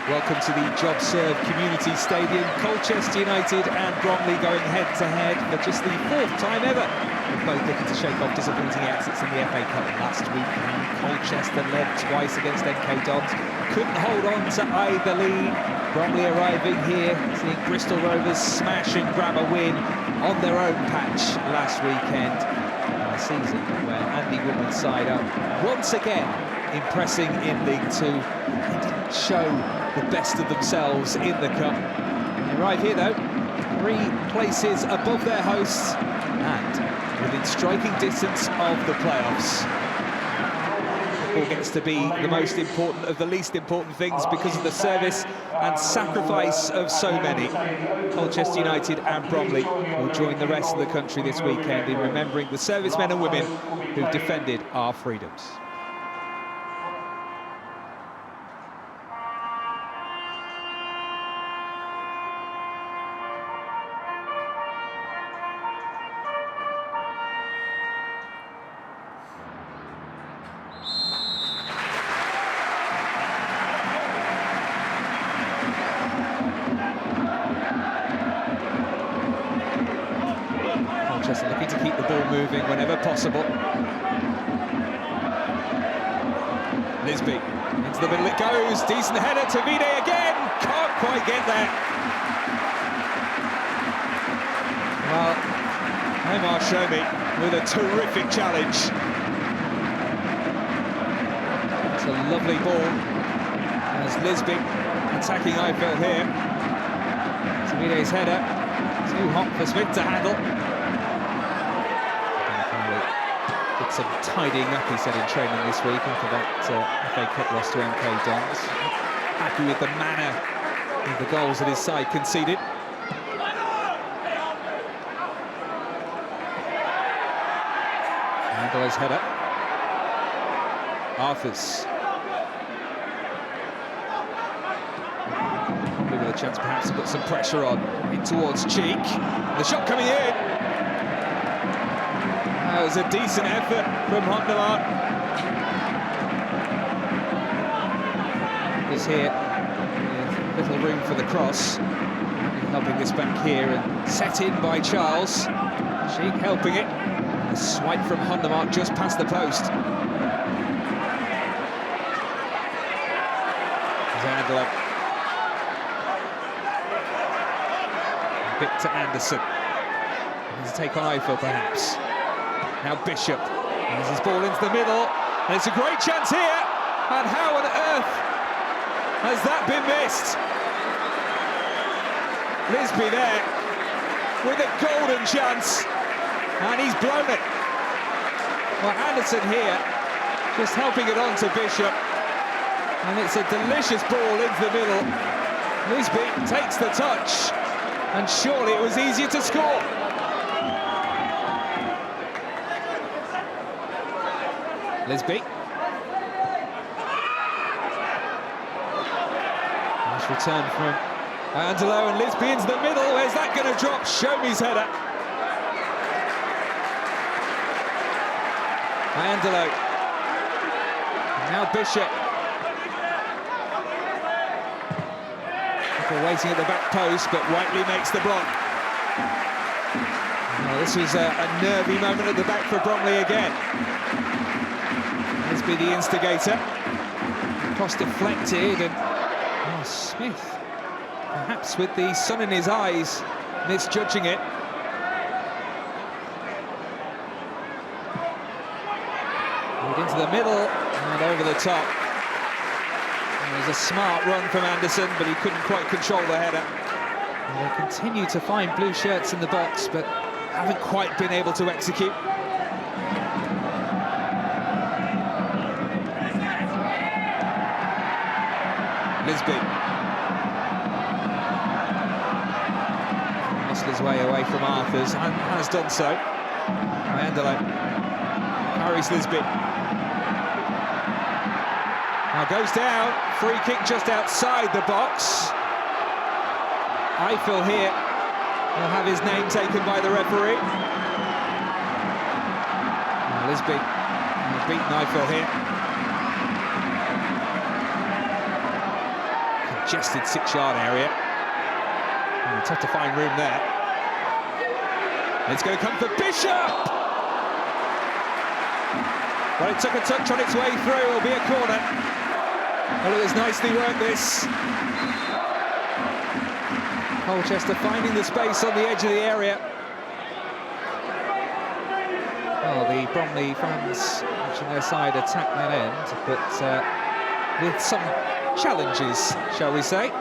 Welcome to the JobServe Community Stadium. Colchester United and Bromley going head-to-head for just the fourth time ever. We're both looking to shake off disappointing exits in the FA Cup last week. Colchester led twice against MK Dons. Couldn't hold on to either lead. Bromley arriving here, seeing Bristol Rovers smash and grab a win on their own patch last weekend. A season where Andy Woodman's side up once again impressing in League Two. They didn't show the best of themselves in the Cup. They arrive here though, 3 places above their hosts and within striking distance of the playoffs. Football gets to be the most important of the least important things because of the service and sacrifice of so many. Colchester United and Bromley will join the rest of the country this weekend in remembering the servicemen and women who've defended our freedoms. Looking to keep the ball moving whenever possible. Lisby, into the middle it goes, decent header to Vide again, can't quite get there. Well, Omar Shomi with a terrific challenge. It's a lovely ball as Lisby attacking Eiffel here. It's Vide's header, too hot for Smith to handle. Some tidying up, he said, in training this week after that FA Cup loss to MK Dons. Happy with the manner of the goals that his side conceded. Angela's header. Arthurs. With a chance perhaps to put some pressure on in towards Cheek. The shot coming in. That was a decent effort from Hondelar. Is here, with little room for the cross. Helping this back here and set in by Charles. Cheek helping it. A swipe from Hondelar just past the post. Zandler. Bit to Anderson. He's a take on Eiffel perhaps. Now Bishop has his ball into the middle, and it's a great chance here, and how on earth has that been missed? Lisby there with a golden chance, and he's blown it. Well, Anderson here just helping it on to Bishop, and it's a delicious ball into the middle. Lisby takes the touch, and surely it was easier to score. Lisby. Nice return from Angelo, and Lisby into the middle. Where's that going to drop? Shomi's header. Angelo. Now Bishop. People waiting at the back post, but Whiteley makes the block. Well, this was a nervy moment at the back for Bromley again. Lisby the instigator. Cross deflected, and Smith, perhaps with the sun in his eyes, misjudging it. Moved into the middle and over the top. It was a smart run from Anderson, but he couldn't quite control the header. And they continue to find blue shirts in the box, but haven't quite been able to execute. Lisby. Lost his way away from Arthurs and has done so. Angelo carries Lisby. Now goes down, free kick just outside the box. Eiffel here will have his name taken by the referee. Lisby beaten Eiffel here. congested 6-yard area. Tough to find room there. And it's going to come for Bishop! Well, it took a touch on its way through. It'll be a corner. Well, it was nicely worked, this. Colchester finding the space on the edge of the area. Well, the Bromley fans watching their side attack that end, but with some challenges, shall we say.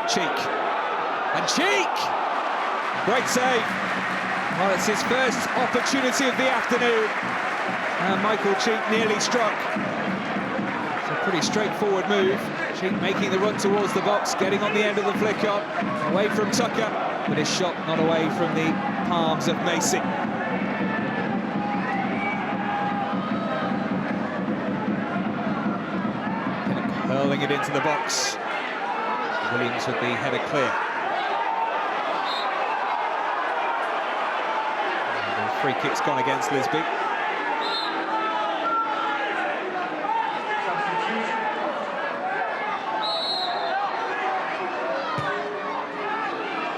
Cheek. And Cheek! Great save. Well, it's his first opportunity of the afternoon. And Michael Cheek nearly struck. It's a pretty straightforward move. Cheek making the run towards the box, getting on the end of the flick on, away from Tucker, but his shot not away from the palms of Macy. Pinnock hurling it into the box. Williams with the header clear. And the free kick's gone against Lisby.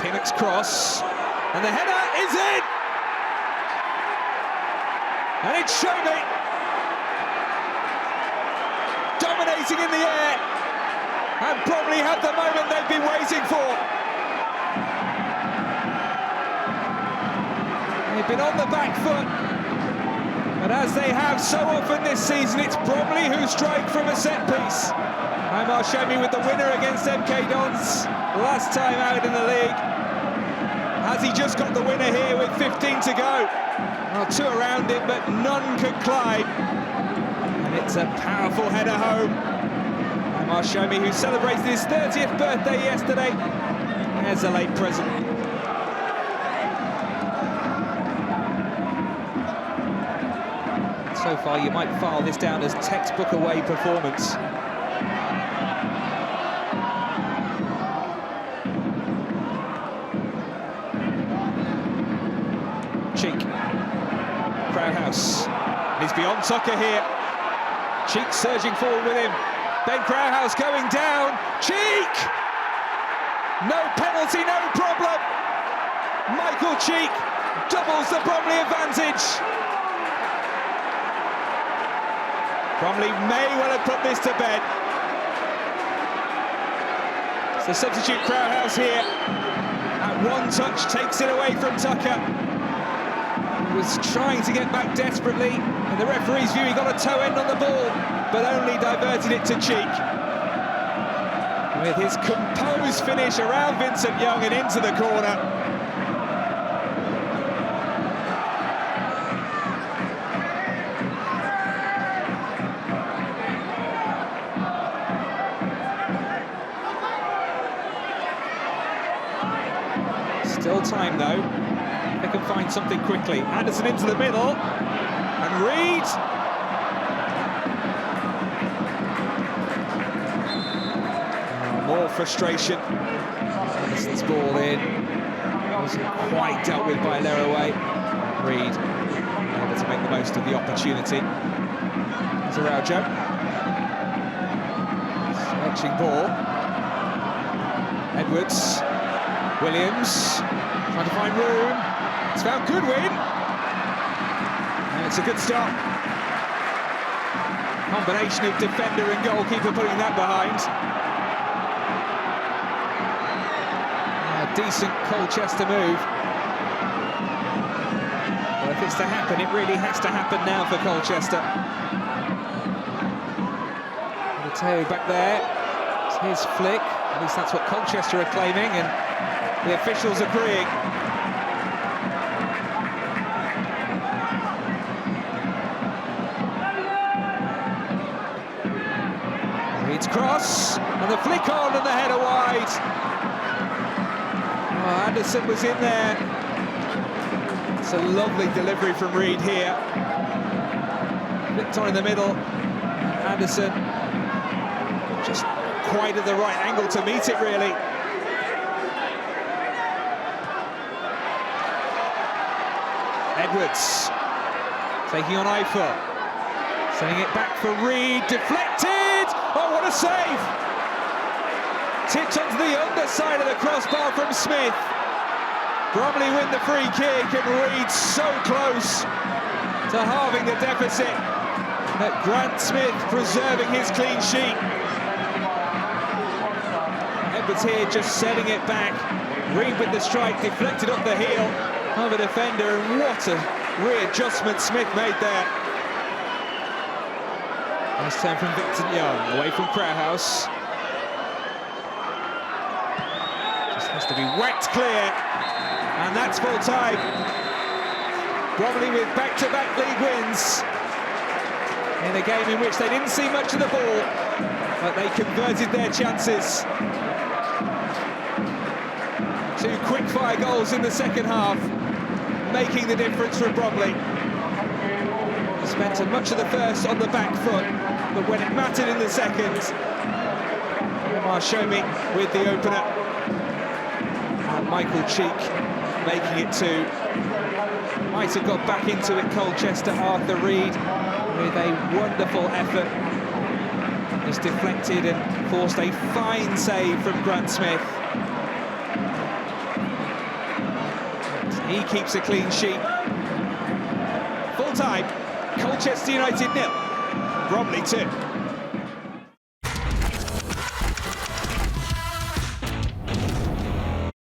Pinnock's cross, and the header is in! And it's Shomi dominating in the air, and Bromley had the moment they've been waiting for. They've been on the back foot, but as they have so often this season, it's Bromley who strike from a set piece. Omar Shomi with the winner against MK Dons last time out in the league. Has he just got the winner here with 15 to go? Well, 2 around him, but none could climb. And it's a powerful header home. Omar Shomi, who celebrated his 30th birthday yesterday, has a late present. So far, you might file this down as textbook away performance. Cheek, Crowhouse, he's beyond Tucker here. Cheek surging forward with him. Ben Crowhouse going down. Cheek! No penalty, no problem. Michael Cheek doubles the Bromley advantage. Bromley may well have put this to bed. So substitute Crowhouse here. At one touch, takes it away from Tucker. Was trying to get back desperately. In the referee's view, he got a toe end on the ball, but only diverted it to Cheek. With his composed finish around Vincent Young and into the corner. Still time though. They can find something quickly. Anderson into the middle, and Reed. More frustration. Anderson's ball in. Wasn't quite dealt with by Leraway. Reed able to make the most of the opportunity. There's Araujo. Searching ball. Edwards. Williams. Trying to find room. It's found Goodwin. And it's a good start. Combination of defender and goalkeeper putting that behind. A decent Colchester move. Well, if it's to happen, it really has to happen now for Colchester. Mateo back there. It's his flick. At least that's what Colchester are claiming, and the officials agreeing. Reed's cross, and the flick on, and the header wide. Oh, Anderson was in there. It's a lovely delivery from Reed here. Flicked on in the middle. Anderson just quite at the right angle to meet it, really. Edwards taking on Eiffel, sending it back for Reed, deflected! it! Oh, what a save! Tipped onto the underside of the crossbar from Smith. Bromley win the free kick, and Reed so close to halving the deficit. But Grant Smith preserving his clean sheet. Edwards here just setting it back. Reed with the strike, deflected off the heel of a defender, and what a readjustment Smith made there. Nice turn from Victor Young, away from Crowhouse. Just has to be whacked clear, and that's full time. Bromley with back-to-back league wins in a game in which they didn't see much of the ball, but they converted their chances. 2 quick-fire goals in the second half, making the difference for Bromley. Spent much of the first on the back foot, but when it mattered in the second, Omar Shomi with the opener. And Michael Cheek making it 2. Might have got back into it, Colchester. Arthur Reed with a wonderful effort. Just deflected and forced a fine save from Grant Smith. He keeps a clean sheet. Full time, Colchester United 0, Bromley 2.